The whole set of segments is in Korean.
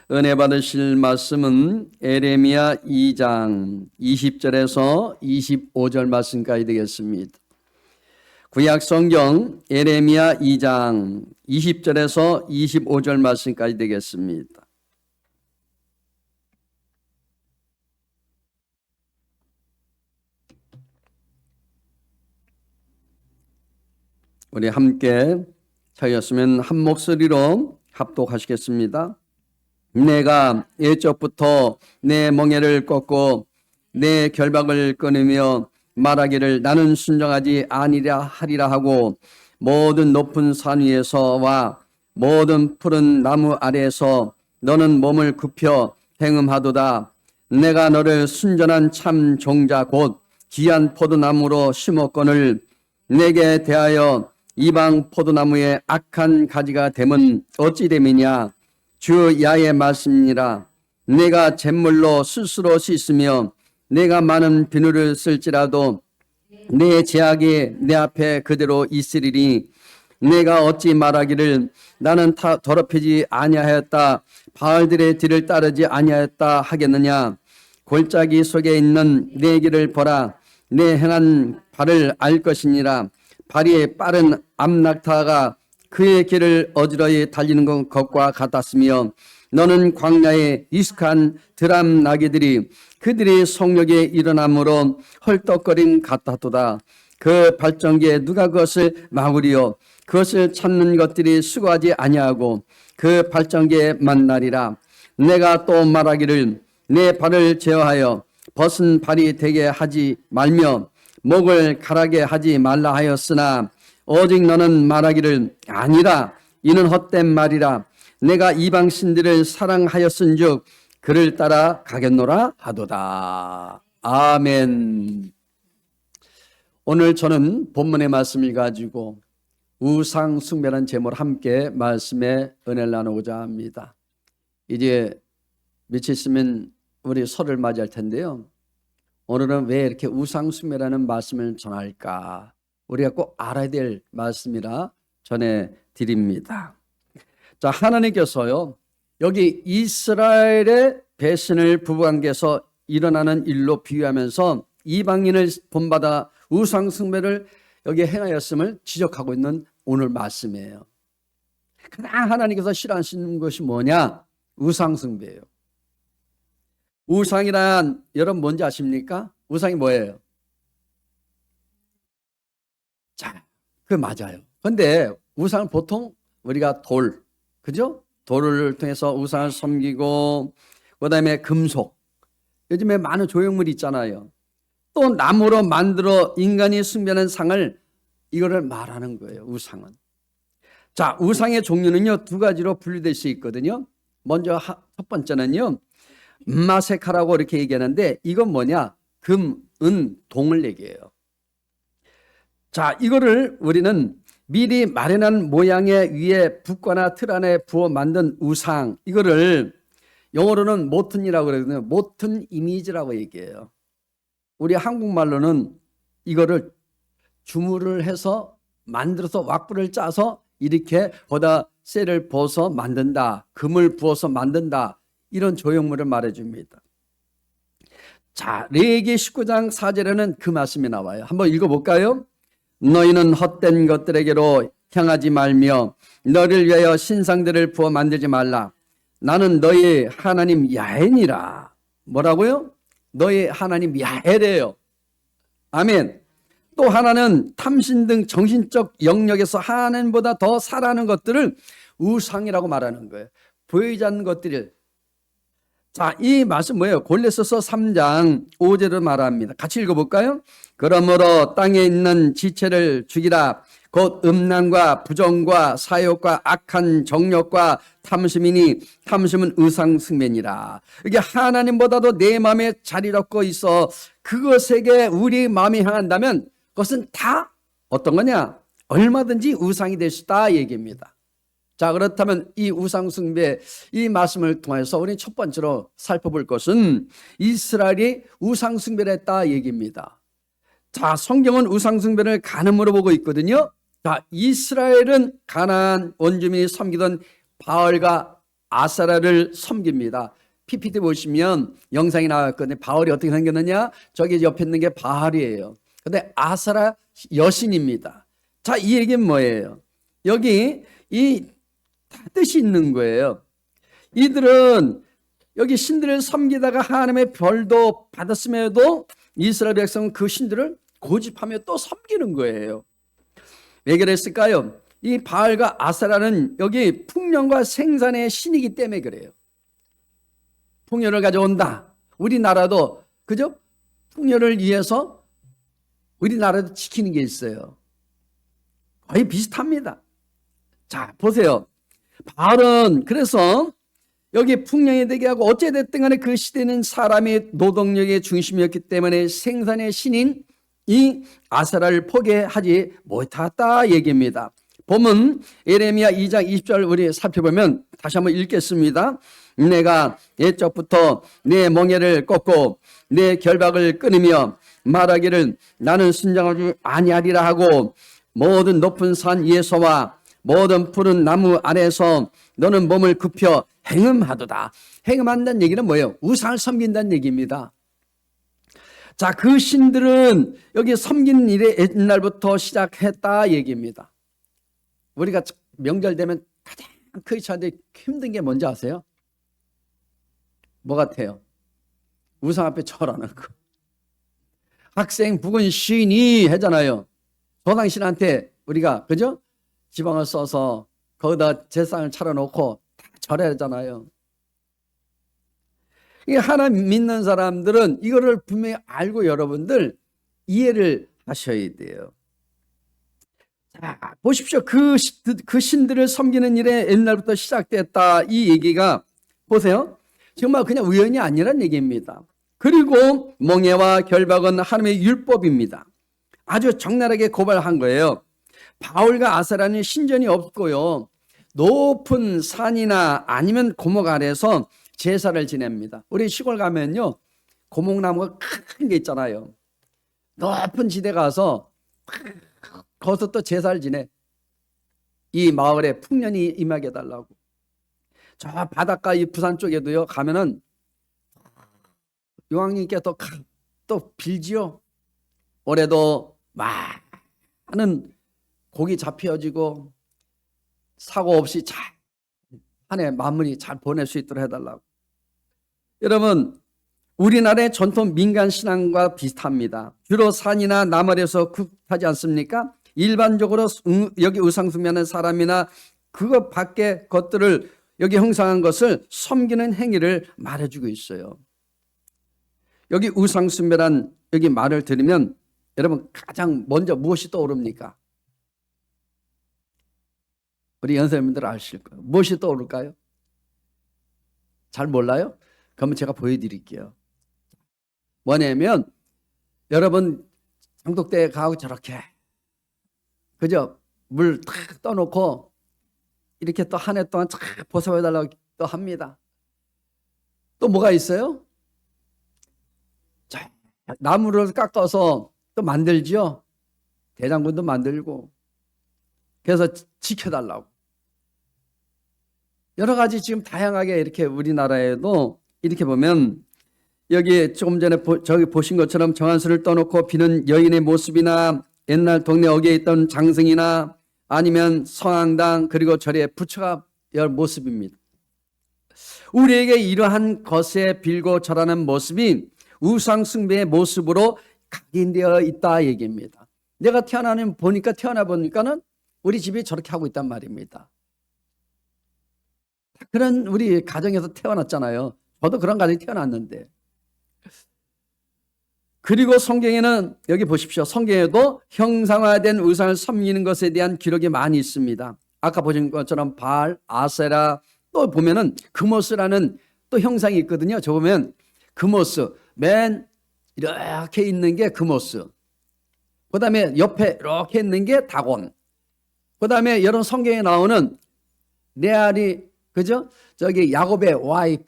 은혜 받으실 말씀은 에레미야 2장 20절에서 25절 말씀까지 되겠습니다. 구약 성경 에레미야 2장 20절에서 25절 말씀까지 되겠습니다. 우리 함께 차였으면 한 목소리로 합독하시겠습니다. 내가 옛적부터 내 멍에를 꺾고 내 결박을 끊으며 말하기를 나는 순종하지 아니라 하리라 하고 모든 높은 산 위에서와 모든 푸른 나무 아래에서 너는 몸을 굽혀 행음하도다. 내가 너를 순전한 참 종자 곧 귀한 포도나무로 심었거늘 내게 대하여 이방 포도나무의 악한 가지가 됨은 어찌 됨이냐. 주 야의 말씀이니라. 내가 잿물로 스스로 씻으며 내가 많은 비누를 쓸지라도 내 제약이 내 앞에 그대로 있으리니 내가 어찌 말하기를 나는 더럽히지 아니하였다 바알들의 뒤를 따르지 아니하였다 하겠느냐. 골짜기 속에 있는 내 길을 보라. 내 행한 발을 알 것이니라. 발이 빠른 암낙타가 그의 길을 어지러이 달리는 것과 같았으며 너는 광야에 익숙한 드람 나귀들이 그들이 속력에 일어남으로 헐떡거림 같았도다. 그 발전기에 누가 그것을 막으리요. 그것을 찾는 것들이 수고하지 아니하고 그 발전기에 만나리라. 내가 또 말하기를 내 발을 제어하여 벗은 발이 되게 하지 말며 목을 가라게 하지 말라 하였으나 오직 너는 말하기를 아니라 이는 헛된 말이라. 내가 이방 신들을 사랑하였은즉 그를 따라 가겠노라 하도다. 아멘. 오늘 저는 본문의 말씀을 가지고 우상 숭배라는 제목으로 함께 말씀의 은혜를 나누고자 합니다. 이제 며칠 있으면 우리 설을 맞이할 텐데요. 오늘은 왜 이렇게 우상 숭배라는 말씀을 전할까? 우리가 꼭 알아야 될 말씀이라 전해드립니다. 자, 하나님께서요, 여기 이스라엘의 배신을 부부관계에서 일어나는 일로 비유하면서 이방인을 본받아 우상 숭배를 여기 행하였음을 지적하고 있는 오늘 말씀이에요. 그냥 하나님께서 싫어하시는 것이 뭐냐? 우상 숭배예요. 우상이란 여러분 뭔지 아십니까? 우상이 뭐예요? 자, 그 맞아요. 근데 우상은 보통 우리가 돌, 그죠? 돌을 통해서 우상을 섬기고, 그 다음에 금속, 요즘에 많은 조형물이 있잖아요. 또 나무로 만들어 인간이 숭배하는 상을, 이거를 말하는 거예요, 우상은. 자, 우상의 종류는요, 두 가지로 분류될 수 있거든요. 먼저 첫 번째는요, 마세카라고 이렇게 얘기하는데, 이건 뭐냐? 금, 은, 동을 얘기해요. 자, 이거를 우리는 미리 마련한 모양의 위에 붓거나 틀 안에 부어 만든 우상, 이거를 영어로는 모튼이라고 그러거든요. 모튼 이미지라고 얘기해요. 우리 한국말로는 이거를 주물을 해서 만들어서 왁불을 짜서 이렇게 거기다 쇠를 부어서 만든다, 금을 부어서 만든다, 이런 조형물을 말해줍니다. 자, 레위기 19장 4절에는 그 말씀이 나와요. 한번 읽어볼까요? 너희는 헛된 것들에게로 향하지 말며 너를 위하여 신상들을 부어 만들지 말라. 나는 너희 하나님 야훼니라. 뭐라고요? 너희 하나님 야훼래요. 아멘. 또 하나는 탐심 등 정신적 영역에서 하나님보다 더 살아는 것들을 우상이라고 말하는 거예요. 보이지 않는 것들을. 자, 이 말씀 뭐예요? 골로새서 3장 5절을 말합니다. 같이 읽어볼까요? 그러므로 땅에 있는 지체를 죽이라. 곧 음란과 부정과 사욕과 악한 정욕과 탐심이니 탐심은 의상승배니라. 이게 하나님보다도 내 마음에 자리 잡고 있어 그것에게 우리 마음이 향한다면 그것은 다 어떤 거냐? 얼마든지 우상이 될 수 있다 얘기입니다. 자, 그렇다면 이 우상숭배, 이 말씀을 통해서 우리 첫 번째로 살펴볼 것은 이스라엘이 우상숭배를 했다 얘기입니다. 자, 성경은 우상숭배를 간음으로 보고 있거든요. 자, 이스라엘은 가나안 원주민이 섬기던 바알과 아세라를 섬깁니다. PPT 보시면 영상이 나왔거든요. 바알이 어떻게 생겼느냐? 저기 옆에 있는 게 바알이에요. 근데 아세라 여신입니다. 자, 이 얘기는 뭐예요? 여기 이 뜻이 있는 거예요. 이들은 여기 신들을 섬기다가 하나님의 벌도 받았음에도 이스라엘 백성은 그 신들을 고집하며 또 섬기는 거예요. 왜 그랬을까요? 이 바알과 아세라는 여기 풍년과 생산의 신이기 때문에 그래요. 풍년을 가져온다. 우리나라도 그죠? 풍년을 위해서 우리나라도 지키는 게 있어요. 거의 비슷합니다. 자, 보세요. 바알은 그래서 여기 풍년이 되게 하고 어찌됐든 간에 그 시대는 사람의 노동력의 중심이었기 때문에 생산의 신인 이 아세라를 포기하지 못했다 얘기입니다. 본문 예레미야 2장 20절 우리 살펴보면 다시 한번 읽겠습니다. 내가 옛적부터 내 멍에를 꺾고 내 결박을 끊으며 말하기를 나는 순종하지 아니하리라 하고 모든 높은 산 위에서와 모든 푸른 나무 아래에서 너는 몸을 굽혀 행음하도다. 행음한다는 얘기는 뭐예요? 우상을 섬긴다는 얘기입니다. 자, 그 신들은 여기 섬기는 일에 옛날부터 시작했다 얘기입니다. 우리가 명절 되면 가장 크게 찾는데 힘든 게 뭔지 아세요? 뭐 같아요? 우상 앞에 절하는 거. 학생 부군 시인이 하잖아요. 조상신한테 우리가 그죠? 지방을 써서 거기다 제상을 차려놓고 다 절해야 하잖아요. 하나님 믿는 사람들은 이거를 분명히 알고 여러분들 이해를 하셔야 돼요. 자, 보십시오. 그 신들을 섬기는 일에 옛날부터 시작됐다. 이 얘기가 보세요. 정말 그냥 우연이 아니란 얘기입니다. 그리고 멍에와 결박은 하나님의 율법입니다. 아주 적나라하게 고발한 거예요. 바울과 아세라는 신전이 없고요. 높은 산이나 아니면 고목 아래에서 제사를 지냅니다. 우리 시골 가면요. 고목나무가 큰 게 있잖아요. 높은 지대 가서 거기서 또 제사를 지내. 이 마을에 풍년이 임하게 해달라고. 저 바닷가 이 부산 쪽에도요. 가면은 용왕님께 또 빌지요. 올해도 많은 고기 잡혀지고 사고 없이 잘 한 해 마무리 잘 보낼 수 있도록 해달라고. 여러분, 우리나라의 전통 민간 신앙과 비슷합니다. 주로 산이나 나물에서 굽하지 않습니까? 일반적으로 여기 우상숭배하는 사람이나 그것 밖의 것들을 여기 형상한 것을 섬기는 행위를 말해주고 있어요. 여기 우상숭배란 여기 말을 들으면 여러분 가장 먼저 무엇이 떠오릅니까? 우리 연세님들 아실 거예요. 무엇이 떠오를까요? 잘 몰라요? 그러면 제가 보여드릴게요. 뭐냐면 여러분 장독대에 가고 저렇게 그죠? 물 탁 떠놓고 이렇게 또 한 해 동안 쫙 보살펴달라고 또 합니다. 또 뭐가 있어요? 자, 나무를 깎아서 또 만들죠. 대장군도 만들고 그래서 지켜달라고. 여러 가지 지금 다양하게 이렇게 우리나라에도 이렇게 보면 여기 조금 전에 저기 보신 것처럼 정한수를 떠놓고 비는 여인의 모습이나 옛날 동네 어귀에 있던 장승이나 아니면 성황당 그리고 절에 부처가 열 모습입니다. 우리에게 이러한 것에 빌고 절하는 모습이 우상 숭배의 모습으로 각인되어 있다 얘기입니다. 내가 태어나 보니까는 우리 집이 저렇게 하고 있단 말입니다. 그런 우리 가정에서 태어났잖아요. 저도 그런 가정에 태어났는데. 그리고 성경에는 여기 보십시오. 성경에도 형상화된 우상을 섬기는 것에 대한 기록이 많이 있습니다. 아까 보신 것처럼 바알, 아세라 또 보면은 그모스라는 또 형상이 있거든요. 저 보면 그모스 맨 이렇게 있는 게 그모스. 그 다음에 옆에 이렇게 있는 게 다곤. 그 다음에 여러분 성경에 나오는 레알이 그죠? 저기 야곱의 와이프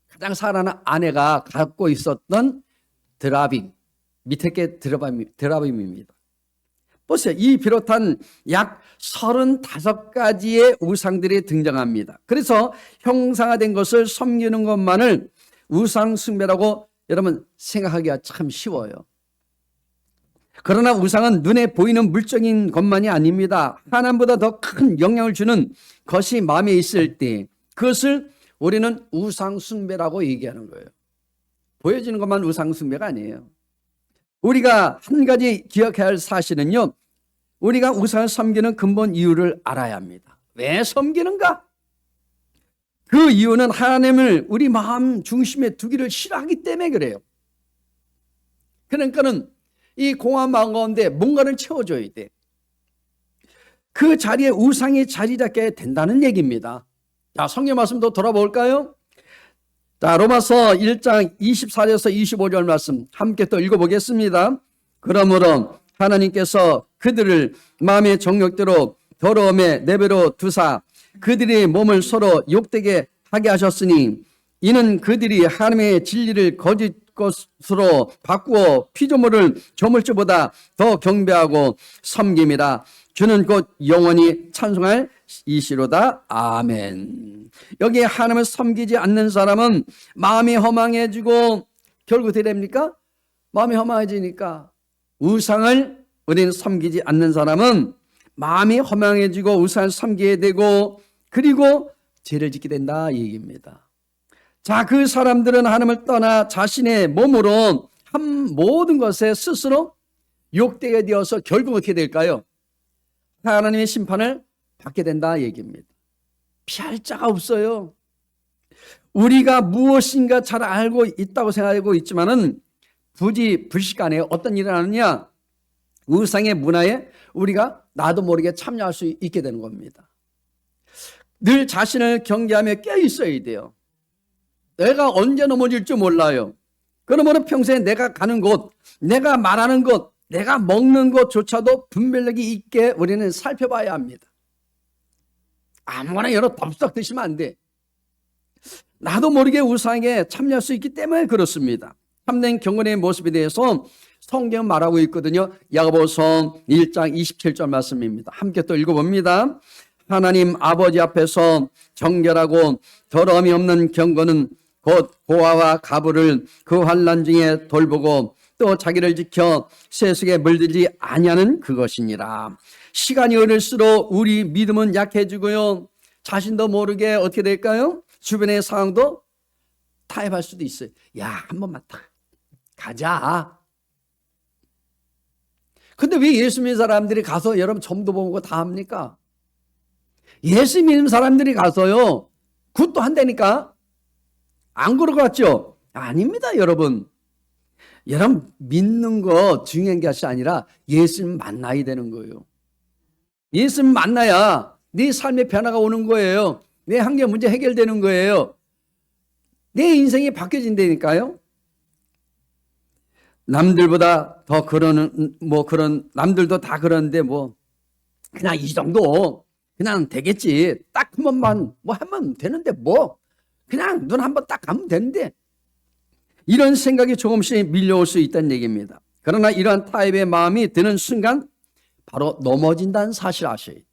가장 사랑하는 아내가 갖고 있었던 드라빔 밑에 게 드라빔입니다. 보세요. 이 비롯한 약 35가지의 우상들이 등장합니다. 그래서 형상화된 것을 섬기는 것만을 우상 숭배라고 여러분 생각하기가 참 쉬워요. 그러나 우상은 눈에 보이는 물적인 것만이 아닙니다. 하나님보다 더 큰 영향을 주는 것이 마음에 있을 때 그것을 우리는 우상 숭배라고 얘기하는 거예요. 보여지는 것만 우상 숭배가 아니에요. 우리가 한 가지 기억해야 할 사실은요, 우리가 우상을 섬기는 근본 이유를 알아야 합니다. 왜 섬기는가? 그 이유는 하나님을 우리 마음 중심에 두기를 싫어하기 때문에 그래요. 그러니까는 이 공허한 마음 가운데 뭔가를 채워줘야 돼. 그 자리에 우상이 자리 잡게 된다는 얘기입니다. 자, 성경 말씀도 돌아볼까요? 자, 로마서 1장 24절에서 25절 말씀 함께 또 읽어보겠습니다. 그러므로 하나님께서 그들을 마음의 정욕대로 더러움에 내버려 두사 그들의 몸을 서로 욕되게 하게 하셨으니 이는 그들이 하나님의 진리를 거짓 것으로 바꾸어 피조물을 조물주보다 더 경배하고 섬김이라. 주는 곧 영원히 찬송할 이시로다. 아멘. 여기 하나님을 섬기지 않는 사람은 마음이 허망해지고 결국 어떻게 됩니까? 마음이 허망해지니까 우상을 우리는 섬기지 않는 사람은 마음이 허망해지고 우상을 섬기게 되고 그리고 죄를 짓게 된다 이 얘기입니다. 자, 그 사람들은 하나님을 떠나 자신의 몸으로 한 모든 것에 스스로 욕되게 되어서 결국 어떻게 될까요? 하나님의 심판을 받게 된다 얘기입니다. 피할 자가 없어요. 우리가 무엇인가 잘 알고 있다고 생각하고 있지만은 부지 불식간에 어떤 일을 하느냐? 우상의 문화에 우리가 나도 모르게 참여할 수 있게 되는 겁니다. 늘 자신을 경계하며 깨어 있어야 돼요. 내가 언제 넘어질지 몰라요. 그러므로 평소에 내가 가는 곳, 내가 말하는 것, 내가 먹는 것조차도 분별력이 있게 우리는 살펴봐야 합니다. 아무거나 여러 덥석 드시면 안 돼. 나도 모르게 우상에 참여할 수 있기 때문에 그렇습니다. 참된 경건의 모습에 대해서 성경 말하고 있거든요. 야고보서 1장 27절 말씀입니다. 함께 또 읽어봅니다. 하나님 아버지 앞에서 정결하고 더러움이 없는 경건은 곧 고아와 가부를 그 환난 중에 돌보고 또 자기를 지켜 세속에 물들지 아니하는 그것이니라. 시간이 흐를수록 우리 믿음은 약해지고요. 자신도 모르게 어떻게 될까요? 주변의 상황도 타협할 수도 있어요. 야, 한 번만 딱 가자. 근데 왜 예수 믿는 사람들이 가서 여러분 점도 보고 다 합니까? 예수 믿는 사람들이 가서요, 굿도 한다니까? 안 그럴 것 같죠? 아닙니다, 여러분. 여러분, 믿는 거 중요한 것이 아니라 예수님 만나야 되는 거예요. 예수님 만나야 네 삶의 변화가 오는 거예요. 내 환경 문제 해결되는 거예요. 내 인생이 바뀌어진다니까요. 남들보다 더 그러는, 남들도 다 그러는데 그냥 이 정도, 그냥 되겠지. 딱 한 번만, 하면 되는데 그냥 눈 한 번 딱 감으면 되는데. 이런 생각이 조금씩 밀려올 수 있다는 얘기입니다. 그러나 이러한 타입의 마음이 드는 순간 바로 넘어진다는 사실을 아셔야 돼요.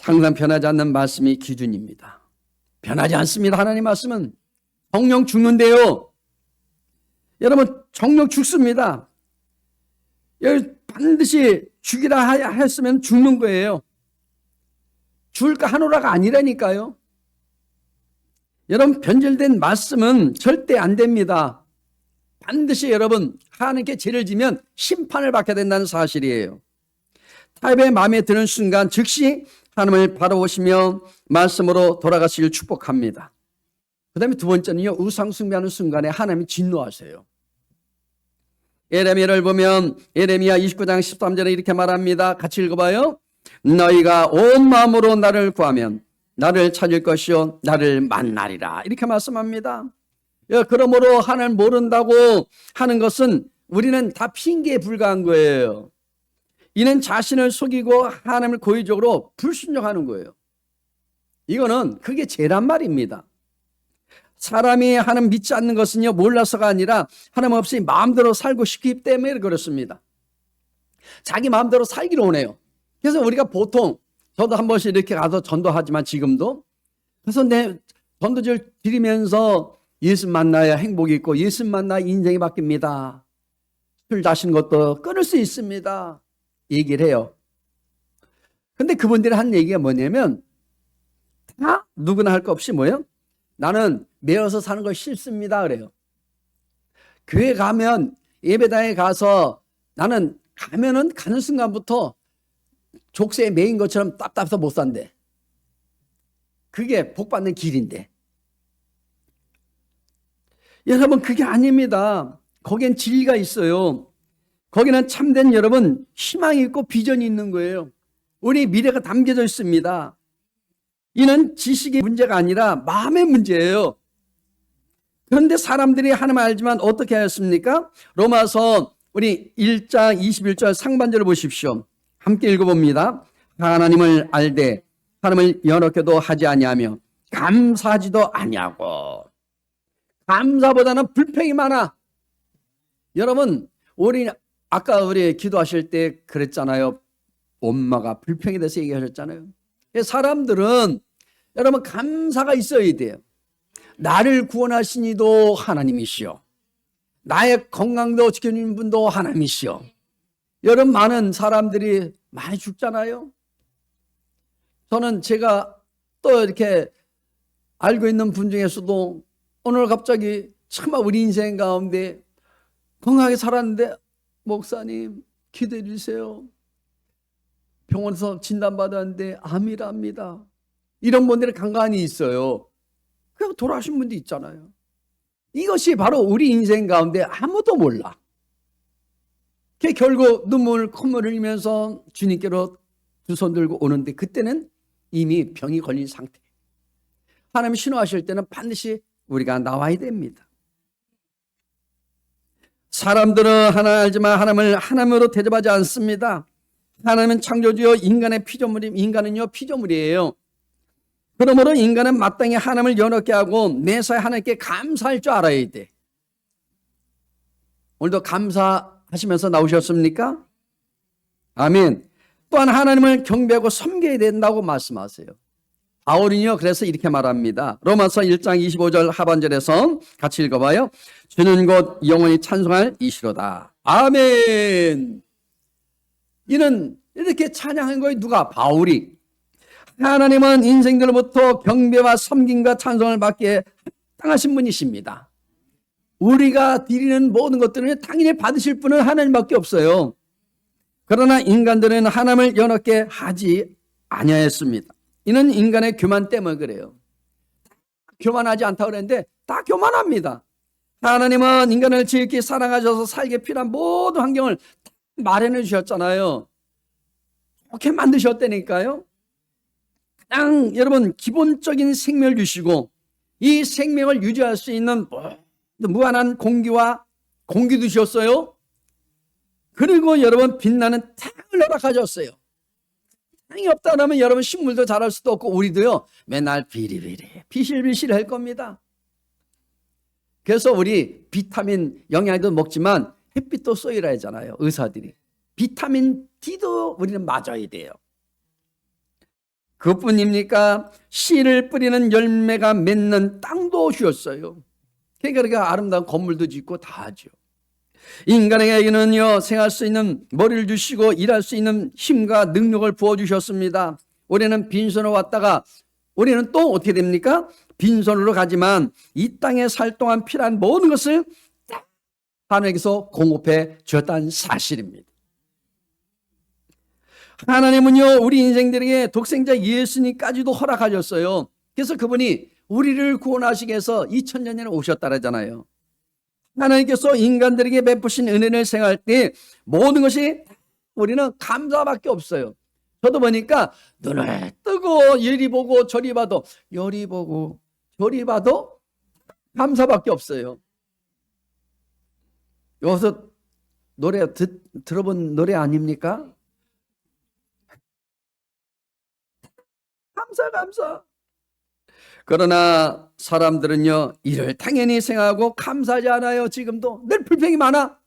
항상 변하지 않는 말씀이 기준입니다. 변하지 않습니다. 하나님 말씀은. 정령 죽는데요. 여러분, 정령 죽습니다. 반드시 죽이라 했으면 죽는 거예요. 죽을까 하노라가 아니라니까요. 여러분, 변질된 말씀은 절대 안 됩니다. 반드시 여러분, 하나님께 죄를 지면 심판을 받게 된다는 사실이에요. 타협의 마음에 드는 순간 즉시 하나님을 바라보시며 말씀으로 돌아가시길 축복합니다. 그 다음에 두 번째는요, 우상숭배하는 순간에 하나님이 진노하세요. 에레미야를 보면 에레미야 29장 13절에 이렇게 말합니다. 같이 읽어봐요. 너희가 온 마음으로 나를 구하면 나를 찾을 것이요 나를 만나리라. 이렇게 말씀합니다. 그러므로 하나님을 모른다고 하는 것은 우리는 다 핑계에 불과한 거예요. 이는 자신을 속이고 하나님을 고의적으로 불순종하는 거예요. 이거는 그게 죄란 말입니다. 사람이 하나님 믿지 않는 것은요, 몰라서가 아니라 하나님 없이 마음대로 살고 싶기 때문에 그렇습니다. 자기 마음대로 살기를 원해요. 그래서 우리가 보통, 저도 한 번씩 이렇게 가서 전도하지만 지금도, 그래서 내 전도지를 드리면서 예수 만나야 행복이 있고 예수 만나야 인생이 바뀝니다. 술 자신 것도 끊을 수 있습니다. 얘기를 해요. 근데 그분들이 한 얘기가 뭐냐면, 다 누구나 할 거 없이 뭐예요? 나는 매어서 사는 거 싫습니다. 그래요. 교회 가면, 예배당에 가서 나는 가면은 가는 순간부터 족쇄에 매인 것처럼 답답해서 못 산대. 그게 복 받는 길인데. 여러분, 그게 아닙니다. 거기엔 진리가 있어요. 거기는 참된 여러분 희망이 있고 비전이 있는 거예요. 우리 미래가 담겨져 있습니다. 이는 지식의 문제가 아니라 마음의 문제예요. 그런데 사람들이 하나님을 알지만 어떻게 하였습니까? 로마서 우리 1장 21절 상반절을 보십시오. 함께 읽어봅니다. 하나님을 알되 하나님을 연합케도 하지 아니하며 감사하지도 아니하고. 감사보다는 불평이 많아. 여러분, 아까 우리 기도하실 때 그랬잖아요. 엄마가 불평에 대해서 얘기하셨잖아요. 사람들은 여러분 감사가 있어야 돼요. 나를 구원하신 이도 하나님이시오. 나의 건강도 지켜주는 분도 하나님이시오. 여러분, 많은 사람들이 많이 죽잖아요. 저는 제가 또 이렇게 알고 있는 분 중에서도 오늘 갑자기 참 우리 인생 가운데 건강하게 살았는데, 목사님 기도해 주세요. 병원에서 진단받았는데 암이랍니다. 이런 분들이 간간히 있어요. 그냥 돌아가신 분도 있잖아요. 이것이 바로 우리 인생 가운데 아무도 몰라. 결국 콧물을 흘리면서 주님께로 두 손 들고 오는데 그때는 이미 병이 걸린 상태. 하나님 신호하실 때는 반드시 우리가 나와야 됩니다. 사람들은 하나님 알지만 하나님을 하나님으로 대접하지 않습니다. 하나님은 창조주요 인간의 피조물임. 인간은요 피조물이에요. 그러므로 인간은 마땅히 하나님을 연합케 하고 매사에 하나님께 감사할 줄 알아야 돼. 오늘도 감사하시면서 나오셨습니까? 아멘. 또한 하나님을 경배하고 섬겨야 된다고 말씀하세요. 바울은요 그래서 이렇게 말합니다. 로마서 1장 25절 하반절에서 같이 읽어봐요. 주는 곧 영원히 찬송할 이시로다. 아멘. 이는 이렇게 찬양한 거예요. 누가? 바울이. 하나님은 인생들로부터 경배와 섬김과 찬송을 받기에 합당하신 분이십니다. 우리가 드리는 모든 것들은 당연히 받으실 분은 하나님밖에 없어요. 그러나 인간들은 하나님을 연합케 하지 아니하였습니다. 이는 인간의 교만 때문에 그래요. 교만하지 않다고 그랬는데 다 교만합니다. 하나님은 인간을 지극히 사랑하셔서 살기 필요한 모든 환경을 마련해 주셨잖아요. 좋게 만드셨다니까요. 그냥 여러분 기본적인 생명을 주시고 이 생명을 유지할 수 있는 무한한 공기와 공기도 주셨어요. 그리고 여러분 빛나는 태양을 허락하셨어요. 태양이 없다 그러면 여러분 식물도 자랄 수도 없고 우리도요 맨날 비리비리 비실비실 할 겁니다. 그래서 우리 비타민 영양도 먹지만 햇빛도 쏘이라 하잖아요. 의사들이. 비타민 D도 우리는 맞아야 돼요. 그뿐입니까? 씨를 뿌리는 열매가 맺는 땅도 주셨어요. 그러니까 아름다운 건물도 짓고 다 하죠. 인간에게는요 생활할 수 있는 머리를 주시고 일할 수 있는 힘과 능력을 부어주셨습니다. 우리는 빈손으로 왔다가 우리는 또 어떻게 됩니까? 빈손으로 가지만 이 땅에 살 동안 필요한 모든 것을 하나님께서 공급해 주었다는 사실입니다. 하나님은요 우리 인생들에게 독생자 예수님까지도 허락하셨어요. 그래서 그분이 우리를 구원하시기 위해서 2000년 전에 오셨다잖아요. 하나님께서 인간들에게 베푸신 은혜를 생각할 때 모든 것이 우리는 감사밖에 없어요. 저도 보니까 눈을 뜨고 이리 보고 저리 봐도 이리 보고 저리 봐도 감사밖에 없어요. 여기서 노래 들어본 노래 아닙니까? 감사. 그러나 사람들은요, 이를 당연히 생각하고 감사하지 않아요. 지금도 늘 불평이 많아.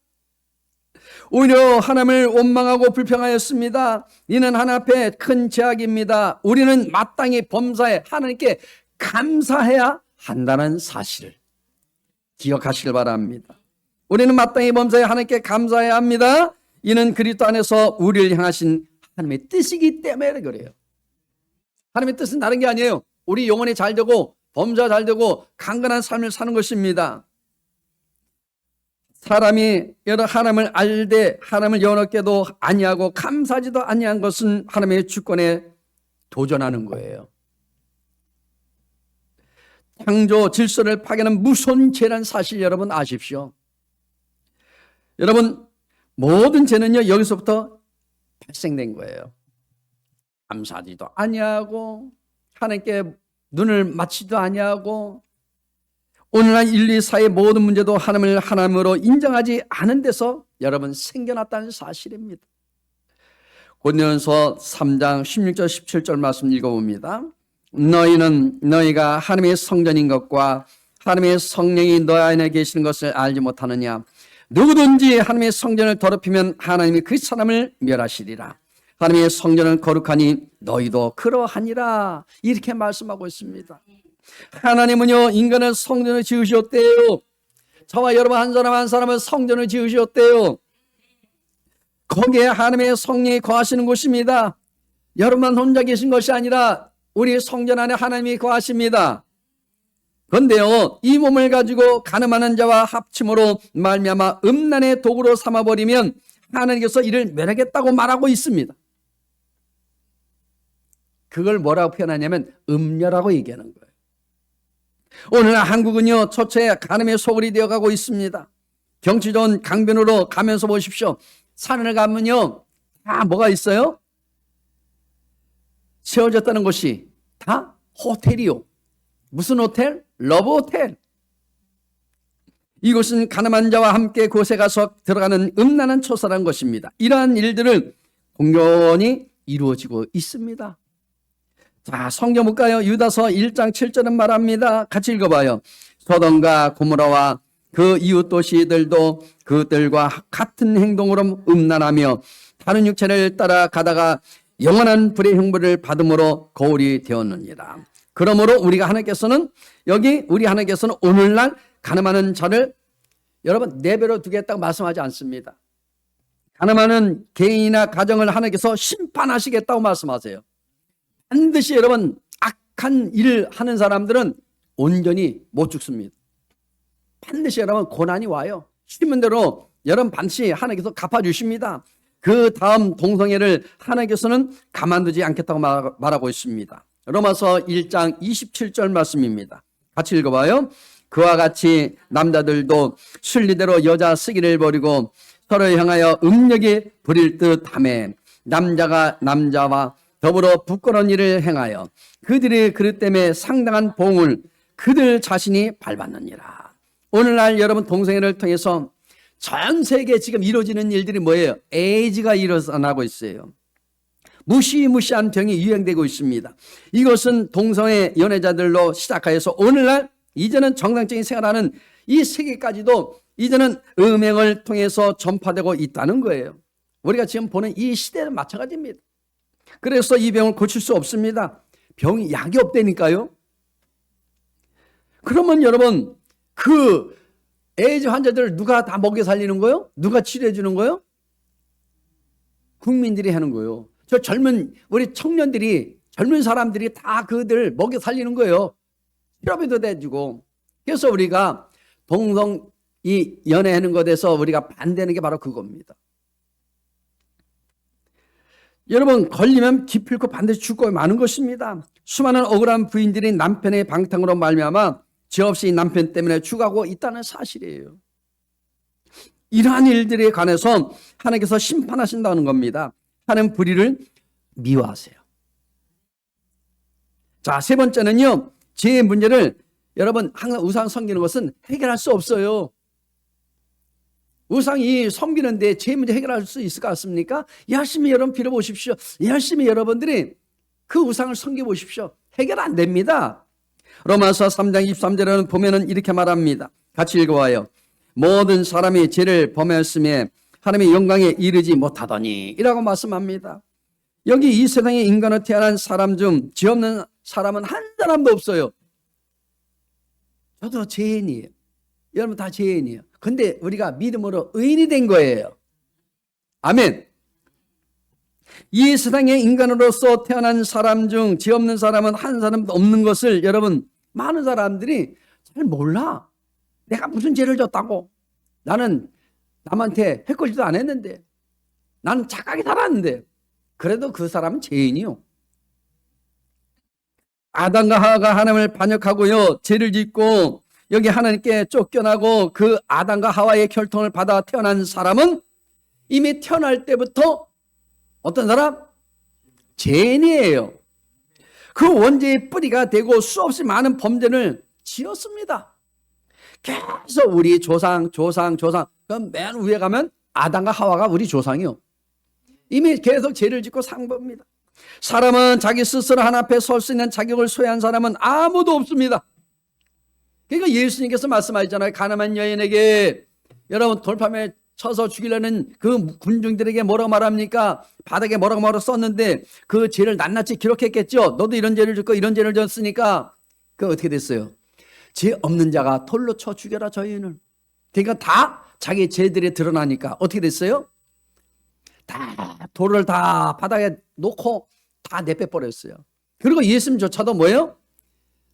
오히려 하나님을 원망하고 불평하였습니다. 이는 하나님 앞에 큰 죄악입니다. 우리는 마땅히 범사에 하나님께 감사해야 한다는 사실을 기억하시길 바랍니다. 우리는 마땅히 범사에 하나님께 감사해야 합니다. 이는 그리스도 안에서 우리를 향하신 하나님의 뜻이기 때문에 그래요. 하나님의 뜻은 다른 게 아니에요. 우리 영혼이 잘 되고 범사가 잘 되고 강건한 삶을 사는 것입니다. 사람이 여러 하나님을 알되 하나님을 영원하게도 아니하고 감사하지도 아니한 것은 하나님의 주권에 도전하는 거예요. 창조 질서를 파괴하는 무서운 죄라는 사실 여러분 아십시오. 여러분 모든 죄는요 여기서부터 발생된 거예요. 감사하지도 아니하고 하나님께 눈을 맞지도 아니하고 오늘날 인류 사회의 모든 문제도 하나님을 하나님으로 인정하지 않은 데서 여러분 생겨났다는 사실입니다. 고린도전서 3장 16절 17절 말씀 읽어봅니다. 너희는 너희가 하나님의 성전인 것과 하나님의 성령이 너희 안에 계시는 것을 알지 못하느냐. 누구든지 하나님의 성전을 더럽히면 하나님이 그 사람을 멸하시리라. 하나님의 성전은 거룩하니 너희도 그러하니라. 이렇게 말씀하고 있습니다. 하나님은요 인간을 성전을 지으셨대요. 저와 여러분 한 사람 한 사람은 성전을 지으셨대요. 거기에 하나님의 성령이 거하시는 곳입니다. 여러분만 혼자 계신 것이 아니라 우리 성전 안에 하나님이 거하십니다. 그런데요 이 몸을 가지고 간음하는 자와 합침으로 말미암아 음란의 도구로 삼아버리면 하나님께서 이를 멸하겠다고 말하고 있습니다. 그걸 뭐라고 표현하냐면 음녀라고 얘기하는 거예요. 오늘 한국은요 초췌 간음의 소굴이 되어가고 있습니다. 경치 좋은 강변으로 가면서 보십시오. 산을 가면요 다 뭐가 있어요? 세워졌다는 곳이 다 호텔이요. 무슨 호텔? 러브 호텔. 이곳은 가늠한 자와 함께 그곳에 가서 들어가는 음란한 초사라는 것입니다. 이러한 일들을 공연히 이루어지고 있습니다. 자, 성경 볼까요? 유다서 1장 7절은 말합니다. 같이 읽어봐요. 소돔과 고모라와 그 이웃 도시들도 그들과 같은 행동으로 음란하며 다른 육체를 따라 가다가 영원한 불의 형벌을 받음으로 거울이 되었느니라. 그러므로 우리가 하나님께서는 여기 우리 하나님께서는 오늘날 간음하는 자를 여러분 내버려 두겠다고 말씀하지 않습니다. 간음하는 개인이나 가정을 하나님께서 심판하시겠다고 말씀하세요. 반드시 여러분 악한 일을 하는 사람들은 온전히 못 죽습니다. 반드시 여러분 고난이 와요. 심은 대로 여러분 반드시 하나님께서 갚아주십니다. 그 다음 동성애를 하나님께서는 가만두지 않겠다고 말하고 있습니다. 로마서 1장 27절 말씀입니다. 같이 읽어봐요. 그와 같이 남자들도 순리대로 여자 쓰기를 버리고 서로 향하여 음력이 부릴 듯하며 남자가 남자와 더불어 부끄러운 일을 행하여 그들의 그릇 때문에 상당한 보응을 그들 자신이 밟았느니라. 오늘날 여러분 동성애를 통해서 전 세계에 지금 이루어지는 일들이 뭐예요? 에이즈가 일어나고 있어요. 무시무시한 병이 유행되고 있습니다. 이것은 동성애 연애자들로 시작하여서 오늘날 이제는 정상적인 생활하는 이 세계까지도 이제는 음행을 통해서 전파되고 있다는 거예요. 우리가 지금 보는 이 시대는 마찬가지입니다. 그래서 이 병을 고칠 수 없습니다. 병이 약이 없다니까요. 그러면 여러분 그 에이즈 환자들을 누가 다 먹여 살리는 거예요? 누가 치료해 주는 거예요? 국민들이 하는 거예요. 저 젊은 우리 청년들이 젊은 사람들이 다 그들 먹여 살리는 거예요. 치료비도 대주고. 그래서 우리가 동성 이 연애하는 것에서 우리가 반대하는 게 바로 그겁니다. 여러분 걸리면 기필코 반드시 죽고 마는 것입니다. 수많은 억울한 부인들이 남편의 방탕으로 말미암아 죄 없이 남편 때문에 죽어가고 있다는 사실이에요. 이러한 일들에 관해서 하나님께서 심판하신다는 겁니다. 하나님 불의를 미워하세요. 자, 세 번째는요. 죄의 문제를 여러분 항상 우상 섬기는 것은 해결할 수 없어요. 우상이 섬기는데 죄 문제 해결할 수 있을 것 같습니까? 열심히 여러분 빌어보십시오. 열심히 여러분들이 그 우상을 섬겨보십시오. 해결 안 됩니다. 로마서 3장 23절에는 보면은 이렇게 말합니다. 같이 읽어와요. 모든 사람이 죄를 범하였음에 하나님의 영광에 이르지 못하더니 이라고 말씀합니다. 여기 이 세상에 인간으로 태어난 사람 중 죄 없는 사람은 한 사람도 없어요. 저도 죄인이에요. 여러분 다 죄인이에요. 근데 우리가 믿음으로 의인이 된 거예요. 아멘. 이 세상에 인간으로서 태어난 사람 중 죄 없는 사람은 한 사람도 없는 것을 여러분 많은 사람들이 잘 몰라. 내가 무슨 죄를 졌다고. 나는 남한테 해코지도 안 했는데. 나는 착하게 살았는데. 그래도 그 사람은 죄인이요. 아담과 하와가 하나님을 반역하고요. 죄를 짓고 여기 하나님께 쫓겨나고 그 아담과 하와의 혈통을 받아 태어난 사람은 이미 태어날 때부터 어떤 사람? 죄인이에요. 그 원죄의 뿌리가 되고 수없이 많은 범죄를 지었습니다. 계속 우리 조상. 그럼 맨 위에 가면 아담과 하와가 우리 조상이요. 이미 계속 죄를 짓고 산 겁니다. 사람은 자기 스스로 하나님 앞에 설 수 있는 자격을 소유한 사람은 아무도 없습니다. 그러니까 예수님께서 말씀하셨잖아요. 가늠한 여인에게 여러분 돌판에 쳐서 죽이려는 그 군중들에게 뭐라고 말합니까? 바닥에 뭐라고 썼는데 그 죄를 낱낱이 기록했겠죠. 너도 이런 죄를 짓고 이런 죄를 졌으니까 그 어떻게 됐어요? 죄 없는 자가 돌로 쳐 죽여라 저 여인을. 그러니까 다 자기 죄들이 드러나니까 어떻게 됐어요? 다 돌을 다 바닥에 놓고 다 내빼버렸어요. 그리고 예수님조차도 뭐예요?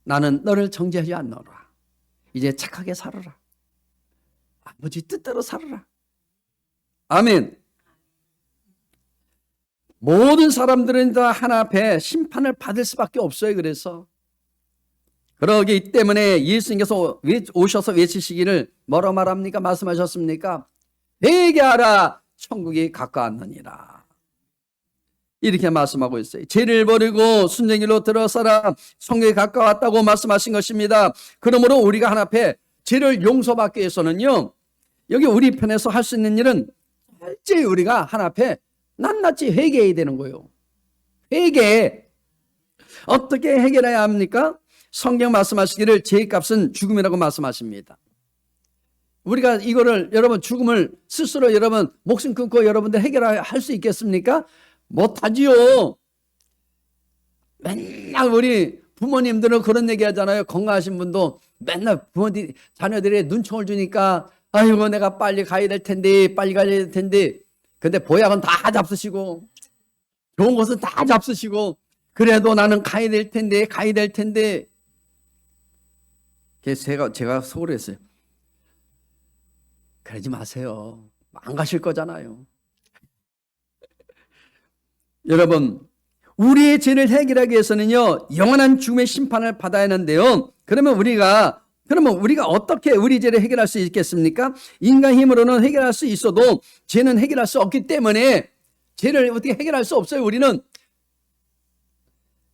나는 너를 정죄하지 않노라. 이제 착하게 살아라. 아버지 뜻대로 살아라. 아멘. 모든 사람들은 다 하나 앞에 심판을 받을 수밖에 없어요. 그래서 그러기 때문에 예수님께서 오셔서 외치시기를 뭐라고 말합니까? 말씀하셨습니까? 회개하라 천국이 가까웠느니라. 이렇게 말씀하고 있어요. 죄를 버리고 순전히로 들어서라 천국이 가까웠다고 말씀하신 것입니다. 그러므로 우리가 하나 앞에 죄를 용서받기 위해서는요, 여기 우리 편에서 할 수 있는 일은 철저히 우리가 하나 앞에 낱낱이 회개해야 되는 거예요. 회개. 어떻게 해결해야 합니까? 성경 말씀하시기를 죄의 값은 죽음이라고 말씀하십니다. 우리가 이거를 여러분 죽음을 스스로 여러분 목숨 끊고 여러분들 해결할 수 있겠습니까? 못하지요. 맨날 우리 부모님들은 그런 얘기 하잖아요. 건강하신 분도 맨날 부모님 자녀들이 눈총을 주니까 아이고 내가 빨리 가야 될 텐데 빨리 가야 될 텐데 근데 보약은 다 잡수시고 좋은 것은 다 잡수시고 그래도 나는 가야 될 텐데 그래서 제가 속으로 했어요. 그러지 마세요. 안 가실 거잖아요. 여러분 우리의 죄를 해결하기 위해서는요 영원한 죽음의 심판을 받아야 하는데요. 그러면 우리가 어떻게 우리 죄를 해결할 수 있겠습니까? 인간 힘으로는 해결할 수 있어도 죄는 해결할 수 없기 때문에 죄를 어떻게 해결할 수 없어요. 우리는.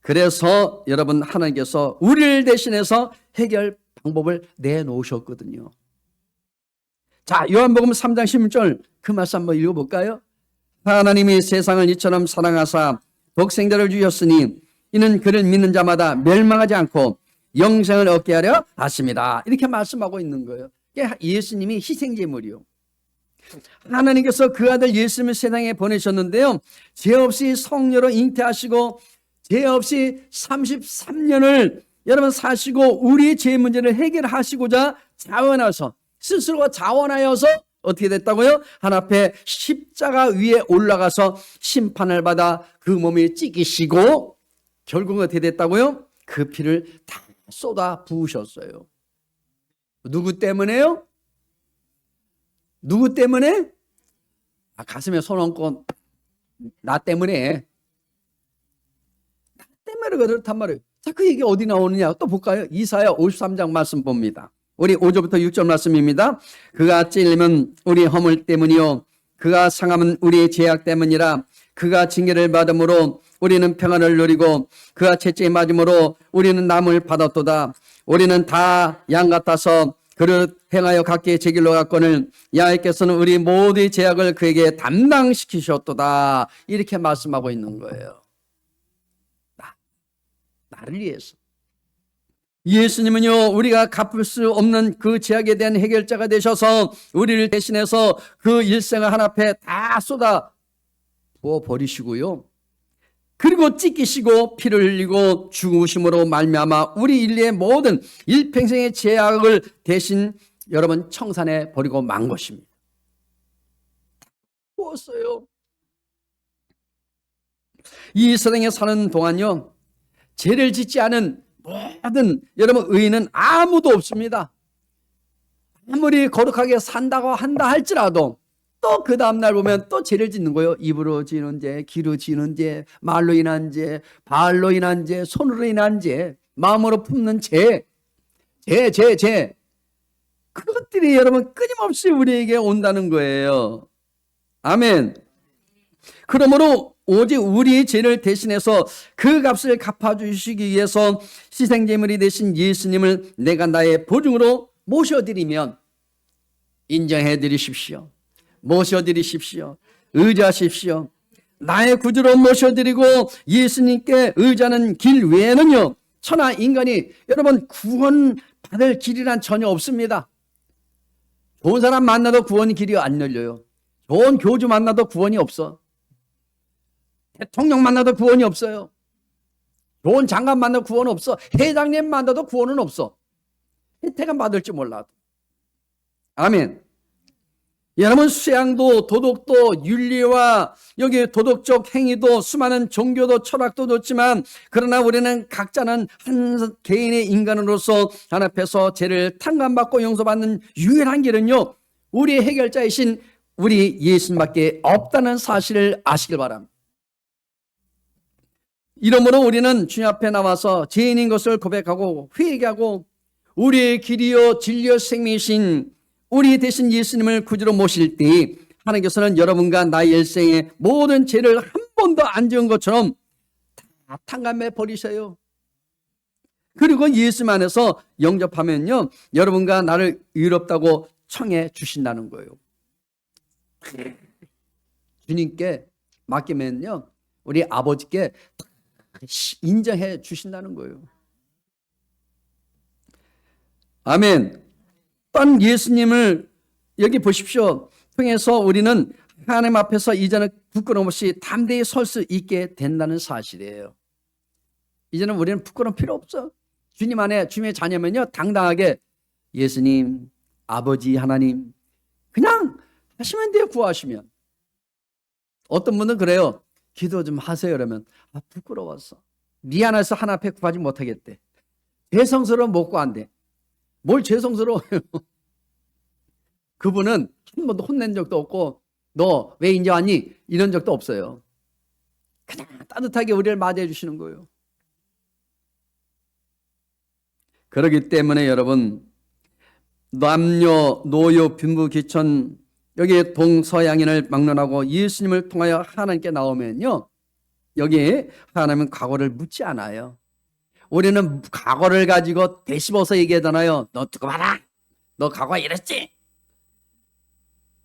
그래서 여러분 하나님께서 우리를 대신해서 해결 방법을 내놓으셨거든요. 자, 요한복음 3장 16절 그 말씀 한번 읽어볼까요? 하나님이 세상을 이처럼 사랑하사 독생자를 주셨으니 이는 그를 믿는 자마다 멸망하지 않고 영생을 얻게 하려 하십니다. 이렇게 말씀하고 있는 거예요. 예수님이 희생제물이요. 하나님께서 그 아들 예수님을 세상에 보내셨는데요. 죄 없이 성녀로 잉태하시고 죄 없이 33년을 여러분 사시고 우리의 죄 문제를 해결하시고자 자원하셔서 스스로가 자원하여서 어떻게 됐다고요? 하나님 앞에 십자가 위에 올라가서 심판을 받아 그 몸에 찢기시고 결국은 어떻게 됐다고요? 그 피를 다 쏟아 부으셨어요. 누구 때문에요? 누구 때문에? 가슴에 손 얹고 나 때문에 그렇단 말이에요. 자, 그 얘기 어디 나오느냐 또 볼까요? 이사야 53장 말씀 봅니다. 우리 5절부터 6절 말씀입니다. 그가 찔리면 우리 허물 때문이요 그가 상함은 우리의 죄악 때문이라. 그가 징계를 받음으로 우리는 평안을 누리고 그가 채찍에 맞음으로 우리는 남을 받았도다. 우리는 다 양 같아서 그를 행하여 각기의 제 길로 갔거늘 여호와께서는 우리 모두의 죄악을 그에게 담당시키셨도다. 이렇게 말씀하고 있는 거예요. 나를 위해서. 예수님은요, 우리가 갚을 수 없는 그 죄악에 대한 해결자가 되셔서 우리를 대신해서 그 일생을 하나 앞에 다 쏟아 부어 버리시고요. 그리고 찢기시고 피를 흘리고 죽으심으로 말미암아 우리 인류의 모든 일평생의 죄악을 대신 여러분 청산해 버리고 만 것입니다. 무엇어요? 이 세상에 사는 동안요, 죄를 짓지 않은 모든 여러분 의인은 아무도 없습니다. 아무리 거룩하게 산다고 한다 할지라도 또 그 다음날 보면 또 죄를 짓는 거예요. 입으로 지는 죄, 귀로 지는 죄, 말로 인한 죄, 발로 인한 죄, 손으로 인한 죄, 마음으로 품는 죄. 그것들이 여러분 끊임없이 우리에게 온다는 거예요. 아멘. 그러므로 오직 우리의 죄를 대신해서 그 값을 갚아주시기 위해서 희생제물이 되신 예수님을 내가 나의 보증으로 모셔드리면 인정해드리십시오. 모셔드리십시오. 의지하십시오. 나의 구주로 모셔드리고 예수님께 의지하는 길 외에는요, 천하 인간이 여러분 구원받을 길이란 전혀 없습니다. 좋은 사람 만나도 구원 길이 안 열려요. 좋은 교주 만나도 구원이 없어. 대통령 만나도 구원이 없어요. 좋은 장관 만나도 구원 없어. 회장님 만나도 구원은 없어. 혜택은 받을지 몰라도. 아멘. 여러분 수양도 도덕도 윤리와 여기 도덕적 행위도 수많은 종교도 철학도 좋지만 그러나 우리는 각자는 한 개인의 인간으로서 하나님 앞에서 죄를 탕감받고 용서받는 유일한 길은요, 우리의 해결자이신 우리 예수님밖에 없다는 사실을 아시길 바랍니다. 이러므로 우리는 주님 앞에 나와서 죄인인 것을 고백하고 회개하고 우리의 길이요 진리요 생명이신 우리 대신 예수님을 구주로 모실 때 하나님께서는 여러분과 나의 일생의 모든 죄를 한 번도 안 지은 것처럼 다 탕감해 버리셔요. 그리고 예수님 안에서 영접하면요, 여러분과 나를 의롭다고 청해 주신다는 거예요. 주님께 맡기면요, 우리 아버지께 인정해 주신다는 거예요. 아멘. 또한 예수님을 여기 보십시오. 통해서 우리는 하나님 앞에서 이제는 부끄러움 없이 담대히 설 수 있게 된다는 사실이에요. 이제는 우리는 부끄러움 필요 없어. 주님 안에 주님의 자녀면요, 당당하게 예수님, 아버지 하나님 그냥 하시면 돼요. 구하시면. 어떤 분은 그래요. 기도 좀 하세요. 그러면 부끄러웠어. 미안해서 하나 앞에 구하지 못하겠대. 죄성스러워 못 구한대. 뭘 죄성스러워요. 그분은 한 번도 혼낸 적도 없고 너 왜 이제 왔니? 이런 적도 없어요. 그냥 따뜻하게 우리를 맞이해 주시는 거예요. 그렇기 때문에 여러분, 남녀 노여 빈부 귀천 여기 동서양인을 막론하고 예수님을 통하여 하나님께 나오면요, 여기 하나님은 과거를 묻지 않아요. 우리는 과거를 가지고 되씹어서 얘기하잖아요. 너 두고 봐라. 너 과거에 이랬지?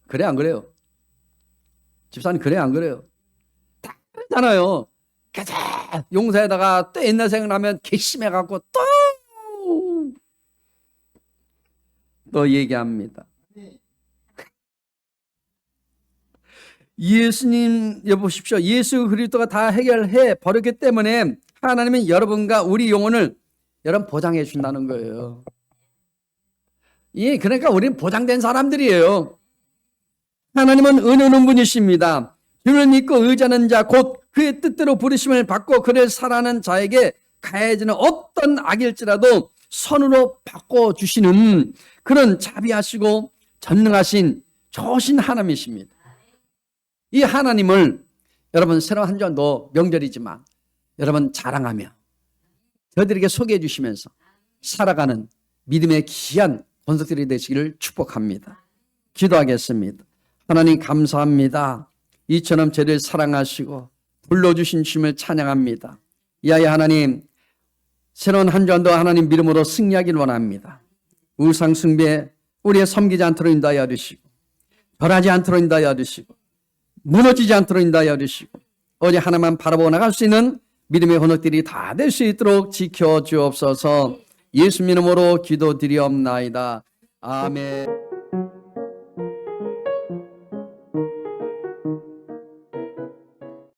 그래 안 그래요? 집사님 그래 안 그래요? 다 그렇잖아요. 가자 용사에다가 또 옛날 생각나면 괘씸해갖고 또 얘기합니다. 예수님 보십시오. 예수 그리스도가 다 해결해 버렸기 때문에 하나님은 여러분과 우리 영혼을 여러분 보장해 준다는 거예요. 예, 그러니까 우리는 보장된 사람들이에요. 하나님은 은혜 있는 분이십니다. 주를 믿고 의지하는 자 곧 그의 뜻대로 부르심을 받고 그를 사랑하는 자에게 가해지는 어떤 악일지라도 선으로 바꿔주시는 그런 자비하시고 전능하신 좋으신 하나님이십니다. 이 하나님을 여러분 새로운 한 주간도 명절이지만 여러분 자랑하며 저희들에게 소개해 주시면서 살아가는 믿음의 귀한 권속들이 되시기를 축복합니다. 기도하겠습니다. 하나님 감사합니다. 이처럼 저를 사랑하시고 불러주신 주님을 찬양합니다. 이하여 하나님 새로운 한 주간도 하나님 믿음으로 승리하길 원합니다. 우상 숭배 우리의 섬기지 않도록 인도하여 주시고 절하지 않도록 인도하여 주시고 무너지지 않도록 인도하여 주시고 오직 하나만 바라보고 나갈 수 있는 믿음의 헌역들이 다 될 수 있도록 지켜주옵소서. 예수 이름으로 기도드리옵나이다. 아멘.